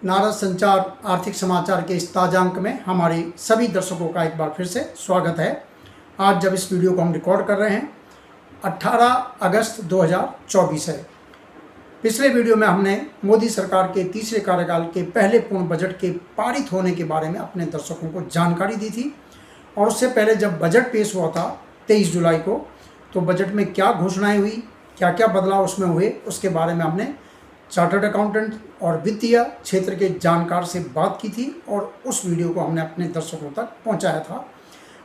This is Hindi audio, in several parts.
नारद संचार आर्थिक समाचार के इस ताज़ा अंक में हमारे सभी दर्शकों का एक बार फिर से स्वागत है। आज जब इस वीडियो को हम रिकॉर्ड कर रहे हैं 18 अगस्त 2024 है। पिछले वीडियो में हमने मोदी सरकार के तीसरे कार्यकाल के पहले पूर्ण बजट के पारित होने के बारे में अपने दर्शकों को जानकारी दी थी और उससे पहले जब बजट पेश हुआ था 23 जुलाई को, तो बजट में क्या घोषणाएं हुई, क्या क्या बदलाव उसमें हुए, उसके बारे में हमने चार्टर्ड अकाउंटेंट और वित्तीय क्षेत्र के जानकार से बात की थी और उस वीडियो को हमने अपने दर्शकों तक पहुंचाया था।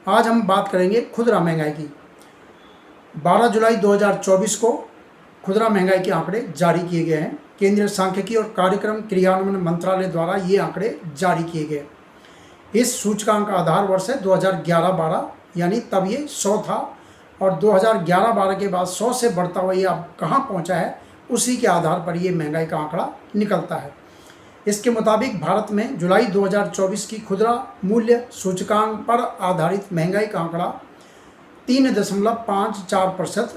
आज हम बात करेंगे खुदरा महंगाई की। 12 जुलाई 2024 को खुदरा महंगाई के आंकड़े जारी किए गए हैं। केंद्रीय सांख्यिकी और कार्यक्रम क्रियान्वयन मंत्रालय द्वारा ये आंकड़े जारी किए गए। इस सूचकांक का आधार वर्ष है 2011-12, यानी तब ये 100 था और 2011-12 के बाद 100 से बढ़ता हुआ ये अब कहाँ पहुँचा है, उसी के आधार पर ये महंगाई का आंकड़ा निकलता है। इसके मुताबिक भारत में जुलाई 2024 की खुदरा मूल्य सूचकांक पर आधारित महंगाई का आंकड़ा 3.54%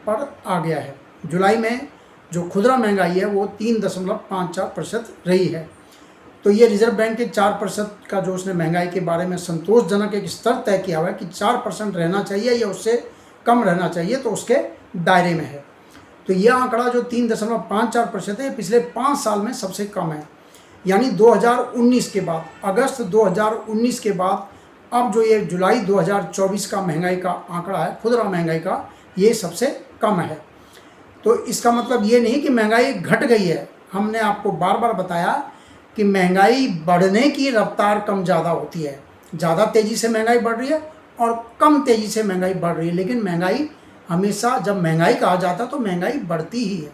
पर आ गया है। जुलाई में जो खुदरा महंगाई है वो 3.54% रही है। तो ये रिजर्व बैंक के 4% का जो उसने महंगाई के बारे में संतोषजनक एक स्तर तय किया हुआ है कि 4% रहना चाहिए या उससे कम रहना चाहिए, तो उसके दायरे में है। तो यह आंकड़ा जो 3.54% है, पिछले 5 साल में सबसे कम है। यानी 2019 के बाद, अगस्त 2019 के बाद अब जो ये जुलाई 2024 का महंगाई का आंकड़ा है, खुदरा महंगाई का, ये सबसे कम है। तो इसका मतलब ये नहीं कि महंगाई घट गई है। हमने आपको बार बार बताया कि महंगाई बढ़ने की रफ्तार कम ज़्यादा होती है। ज़्यादा तेज़ी से महंगाई बढ़ रही है और कम तेज़ी से महंगाई बढ़ रही है, लेकिन महंगाई हमेशा, जब महंगाई कहा जाता है तो महंगाई बढ़ती ही है,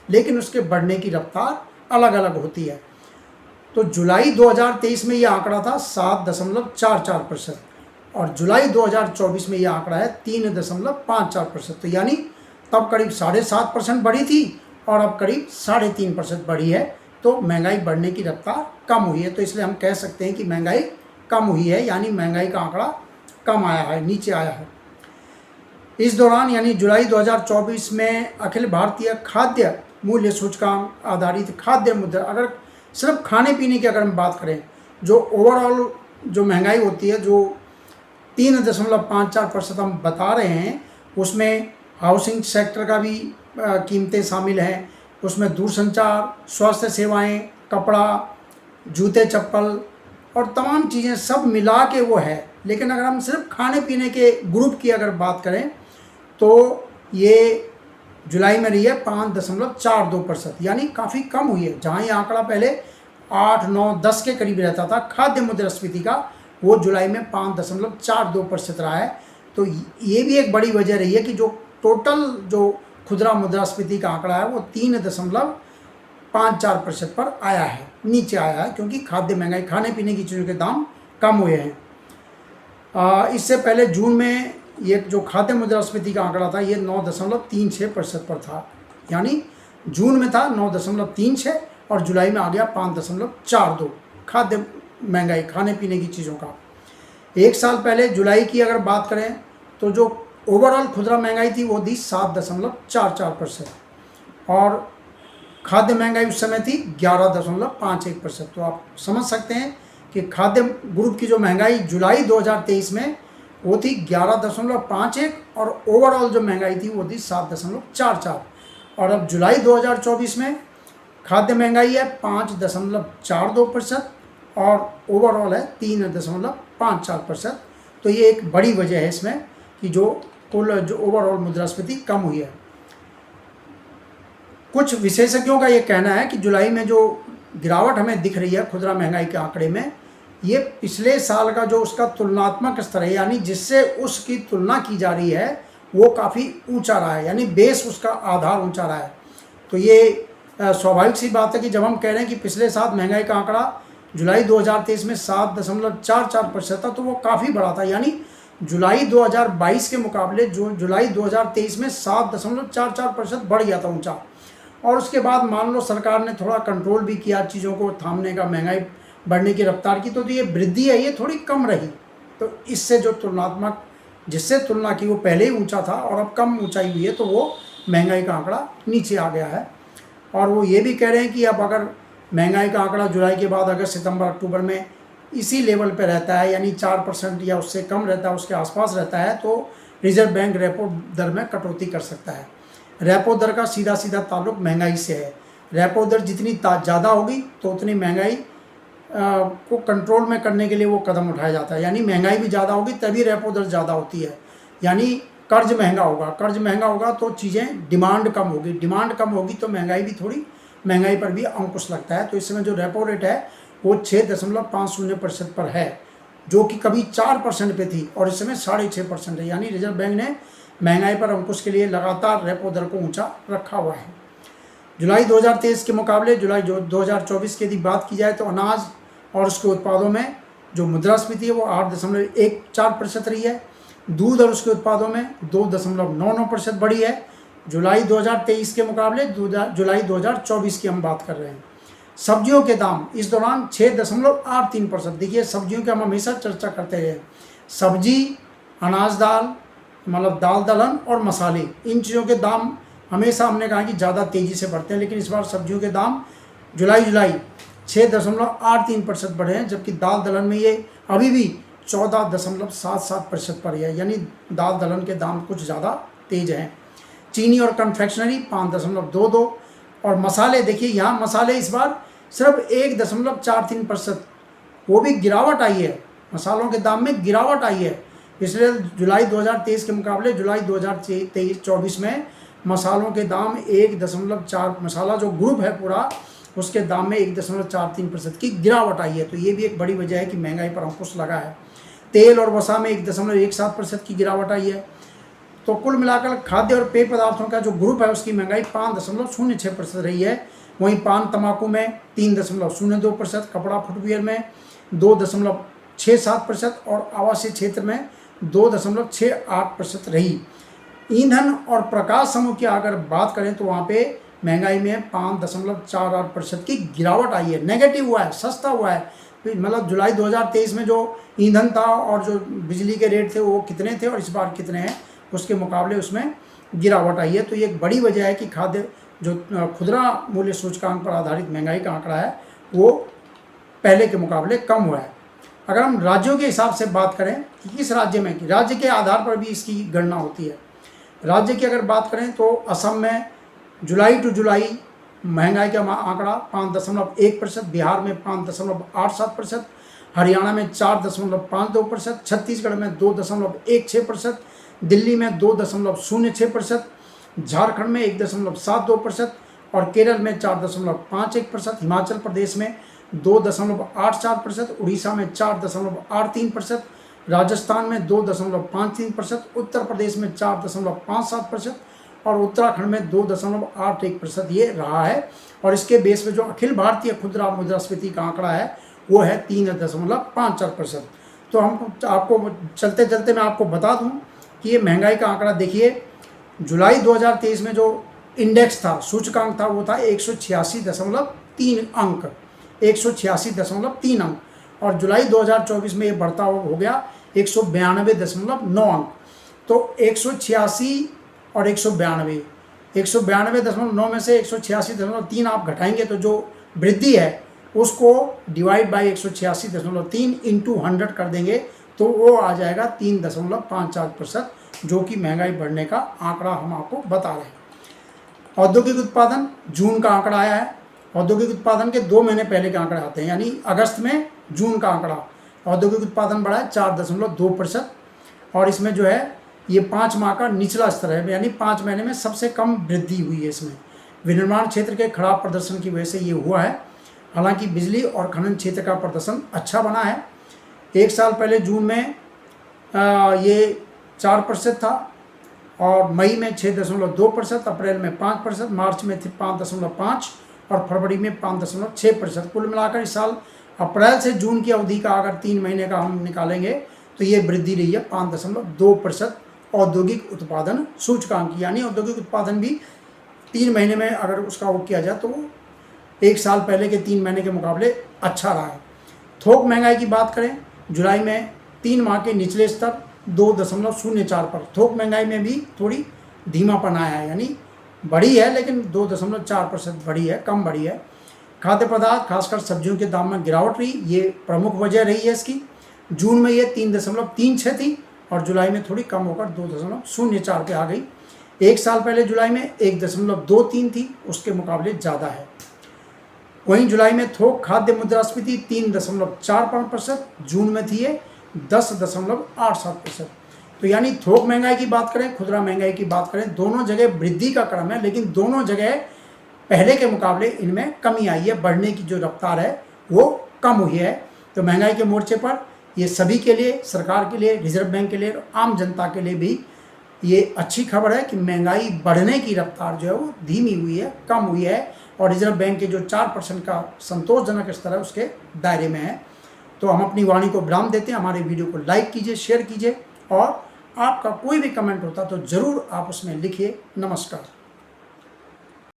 लेकिन उसके बढ़ने की रफ्तार अलग अलग होती है। तो जुलाई 2023 में यह आंकड़ा था 7.44% और जुलाई 2024 में यह आंकड़ा है 3.54%। तो यानी तब करीब 7.5% बढ़ी थी और अब करीब 3.5% बढ़ी है। तो महंगाई बढ़ने की रफ्तार कम हुई है। तो इसलिए हम कह सकते हैं कि महंगाई कम हुई है, यानी महंगाई का आंकड़ा कम आया है, नीचे आया है। इस दौरान यानी जुलाई 2024 में अखिल भारतीय खाद्य मूल्य सूचकांक आधारित खाद्य मुद्रा, अगर सिर्फ खाने पीने की अगर हम बात करें, जो ओवरऑल जो महंगाई होती है, जो 3.54% हम बता रहे हैं, उसमें हाउसिंग सेक्टर का भी कीमतें शामिल हैं, उसमें दूरसंचार, स्वास्थ्य सेवाएं, कपड़ा, जूते चप्पल और तमाम चीज़ें सब मिला के वो है। लेकिन अगर हम सिर्फ खाने पीने के ग्रुप की अगर बात करें तो ये जुलाई में रही है 5.42%, यानी काफ़ी कम हुई है। जहाँ ये आंकड़ा पहले 8, 9, 10 के करीब रहता था खाद्य मुद्रास्फीति का, वो जुलाई में 5.42% रहा है। तो ये भी एक बड़ी वजह रही है कि जो टोटल जो खुदरा मुद्रास्फीति का आंकड़ा है वो 3.54% पर आया है, नीचे आया है, क्योंकि खाद्य महंगाई, खाने पीने की चीज़ों के दाम कम हुए हैं। इससे पहले जून में ये जो खाद्य मुद्रास्फीति का आंकड़ा था ये 9.36% पर था, यानी जून में था 9.36 और जुलाई में आ गया 5.42 खाद्य महंगाई, खाने पीने की चीज़ों का। एक साल पहले जुलाई की अगर बात करें तो जो ओवरऑल खुदरा महंगाई थी वो थी 7.44% और खाद्य महंगाई उस समय थी 11.51%। तो आप समझ सकते हैं कि खाद्य ग्रुप की जो महंगाई जुलाई 2023 में वो थी 11.51 और ओवरऑल जो महंगाई थी वो थी 7.44। और अब जुलाई 2024 में खाद्य महंगाई है 5.42% और ओवरऑल है 3.54%। तो ये एक बड़ी वजह है इसमें कि जो ओवरऑल मुद्रास्फीति कम हुई है। कुछ विशेषज्ञों का ये कहना है कि जुलाई में जो गिरावट हमें दिख रही है खुदरा महंगाई के आंकड़े में, ये पिछले साल का जो उसका तुलनात्मक स्तर है, यानी जिससे उसकी तुलना की जा रही है, वो काफ़ी ऊंचा रहा है, यानी बेस, उसका आधार ऊंचा रहा है। तो ये स्वाभाविक सी बात है कि जब हम कह रहे हैं कि पिछले साल महंगाई का आंकड़ा जुलाई 2023 में 7.44% था, तो वो काफ़ी बड़ा था। यानी जुलाई 2022 के मुकाबले जो जुलाई 2023 में 7.44% बढ़ गया था, ऊंचा। और उसके बाद मान लो सरकार ने थोड़ा कंट्रोल भी किया चीज़ों को थामने का, महंगाई बढ़ने की रफ्तार की, तो ये वृद्धि है ये थोड़ी कम रही। तो इससे जो तुलनात्मक, जिससे तुलना की वो पहले ही ऊंचा था और अब कम ऊंचाई हुई है, तो वो महंगाई का आंकड़ा नीचे आ गया है। और वो ये भी कह रहे हैं कि अब अगर महंगाई का आंकड़ा जुलाई के बाद अगस्त सितंबर अक्टूबर में इसी लेवल पर रहता है, यानी 4% या उससे कम रहता है, उसके आसपास रहता है, तो रिजर्व बैंक रेपो दर में कटौती कर सकता है। रेपो दर का सीधा सीधा ताल्लुक महंगाई से है। रेपो दर जितनी ज़्यादा होगी तो उतनी महंगाई को कंट्रोल में करने के लिए वो कदम उठाया जाता है। यानी महंगाई भी ज़्यादा होगी तभी रेपो दर ज़्यादा होती है। यानी कर्ज महंगा होगा, कर्ज महंगा होगा तो चीज़ें डिमांड कम होगी, डिमांड कम होगी तो महंगाई पर भी अंकुश लगता है। तो इस समय जो रेपो रेट है वो 6.50% पर है, जो कि कभी 4% पे थी और इस समय 6.5% है। यानी रिजर्व बैंक ने महंगाई पर अंकुश के लिए लगातार रेपो दर को ऊंचा रखा हुआ है। जुलाई 2023 के मुकाबले जुलाई 2024 की यदि बात की जाए तो अनाज और उसके उत्पादों में जो मुद्रास्फीति है वो 8.14% रही है। दूध और उसके उत्पादों में 2.99% बढ़ी है जुलाई 2023 के मुकाबले जुलाई 2024 की हम बात कर रहे हैं। सब्जियों के दाम इस दौरान 6.83%। देखिए, सब्जियों की हम हमेशा चर्चा करते रहे, सब्जी, अनाज दाल मतलब दाल दलहन और मसाले, इन चीज़ों के दाम हमेशा हमने कहा कि ज़्यादा तेज़ी से बढ़ते हैं, लेकिन इस बार सब्जियों के दाम जुलाई 6.83% बढ़े हैं, जबकि दाल दलहन में ये अभी भी 14.77% पर है। यानी दाल दलहन के दाम कुछ ज़्यादा तेज हैं। चीनी और कन्फेक्शनरी 5.22 और मसाले, देखिए यहाँ मसाले इस बार सिर्फ 1.43%, वो भी गिरावट आई है, मसालों के दाम में गिरावट आई है। पिछले जुलाई 2023 के मुकाबले जुलाई 2023-24 में मसालों के दाम 1.4, मसाला जो ग्रुप है पूरा उसके दाम में 1.43% की गिरावट आई है। तो ये भी एक बड़ी वजह है कि महंगाई पर अंकुश लगा है। तेल और वसा में 1.17% की गिरावट आई है। तो कुल मिलाकर खाद्य और पेय पदार्थों का जो ग्रुप है उसकी महंगाई 5.06% रही है। वहीं पान तंबाकू में 3.02%, कपड़ा फुटवियर में 2.67% और आवासीय क्षेत्र में 2.68% रही। ईंधन और प्रकाश समूह की अगर बात करें तो वहाँ पे महंगाई में 5.48% की गिरावट आई है। नेगेटिव हुआ है, सस्ता हुआ है। मतलब जुलाई 2023 में जो ईंधन था और जो बिजली के रेट थे वो कितने थे और इस बार कितने हैं, उसके मुकाबले उसमें गिरावट आई है। तो ये एक बड़ी वजह है कि खाद्य जो खुदरा मूल्य सूचकांक पर आधारित महंगाई का आंकड़ा है वो पहले के मुकाबले कम हुआ है। अगर हम राज्यों के हिसाब से बात करें कि किस राज्य में, कि राज्य के आधार पर भी इसकी गणना होती है। राज्य की अगर बात करें तो असम में जुलाई टू जुलाई महंगाई का आंकड़ा 5.1%, बिहार में 5.87%, हरियाणा में 4.52%, छत्तीसगढ़ में 2.16%, दिल्ली में 2.06%, झारखंड में 1.72% और केरल में 4.51%, हिमाचल प्रदेश में 2.84%, उड़ीसा में 4.83%, राजस्थान में 2.53%, उत्तर प्रदेश में 4.57% और उत्तराखंड में 2.81% ये रहा है। और इसके बेस पे जो अखिल भारतीय खुदरा मुद्रास्फीति का आंकड़ा है वो है 3.54%। तो हम आपको चलते चलते मैं आपको बता दूं कि ये महंगाई का आंकड़ा देखिए, जुलाई 2023 में जो इंडेक्स था, सूचकांक था, वो था 186.3 अंक, 186.3 अंक, और जुलाई 2024 में ये बढ़ता हो गया 192.9 अंक। तो 186 और 192, 192.9 में से 186.3 आप घटाएंगे तो जो वृद्धि है उसको डिवाइड बाई 186.3 इंटू 100 कर देंगे तो वो आ जाएगा 3.54%, जो कि महंगाई बढ़ने का आंकड़ा हम आपको बता रहे हैं। औद्योगिक उत्पादन जून का आंकड़ा आया है। औद्योगिक उत्पादन के 2 महीने पहले के आंकड़े आते हैं, यानी अगस्त में जून का आंकड़ा। औद्योगिक उत्पादन बढ़ा है 4.2% और इसमें जो है ये 5 माह का निचला स्तर है, यानी 5 महीने में सबसे कम वृद्धि हुई है इसमें। विनिर्माण क्षेत्र के खराब प्रदर्शन की वजह से ये हुआ है। हालांकि बिजली और खनन क्षेत्र का प्रदर्शन अच्छा बना है। एक साल पहले जून में ये 4% था और मई में 6.2%, अप्रैल में 5%, मार्च में 5.5% और फरवरी में 5.6%। कुल मिलाकर इस साल अप्रैल से जून की अवधि का अगर 3 महीने का हम निकालेंगे तो ये वृद्धि रही है 5.2% औद्योगिक उत्पादन सूचकांक, यानी औद्योगिक उत्पादन भी 3 महीने में अगर उसका वो किया जाए तो एक साल पहले के 3 महीने के मुकाबले अच्छा रहा है। थोक महंगाई की बात करें, जुलाई में 3 माह के निचले स्तर 2.04 पर। थोक महंगाई में भी थोड़ी धीमापन आया है, यानी बढ़ी है लेकिन 2.4% बढ़ी है, कम बढ़ी है। खाद्य पदार्थ खासकर सब्जियों के दाम में गिरावट रही, ये प्रमुख वजह रही है इसकी। जून में ये 3.36 थी और जुलाई में थोड़ी कम होकर 2.04 पे आ गई। एक साल पहले जुलाई में 1.23 थी, उसके मुकाबले ज़्यादा है। वहीं जुलाई में थोक खाद्य मुद्रास्फीति 3.45%, जून में थी ये 10.87%। तो यानी थोक महंगाई की बात करें, खुदरा महंगाई की बात करें, दोनों जगह वृद्धि का क्रम है, लेकिन दोनों जगह पहले के मुकाबले इनमें कमी आई है, बढ़ने की जो रफ्तार है वो कम हुई है। तो महंगाई के मोर्चे पर ये सभी के लिए, सरकार के लिए, रिजर्व बैंक के लिए और आम जनता के लिए भी ये अच्छी खबर है कि महंगाई बढ़ने की रफ्तार जो है वो धीमी हुई है, कम हुई है और रिजर्व बैंक के जो 4% का संतोषजनक स्तर है उसके दायरे में है। तो हम अपनी वाणी को विराम देते हैं। हमारे वीडियो को लाइक कीजिए, शेयर कीजिए और आपका कोई भी कमेंट होता तो ज़रूर आप उसमें लिखिए। नमस्कार।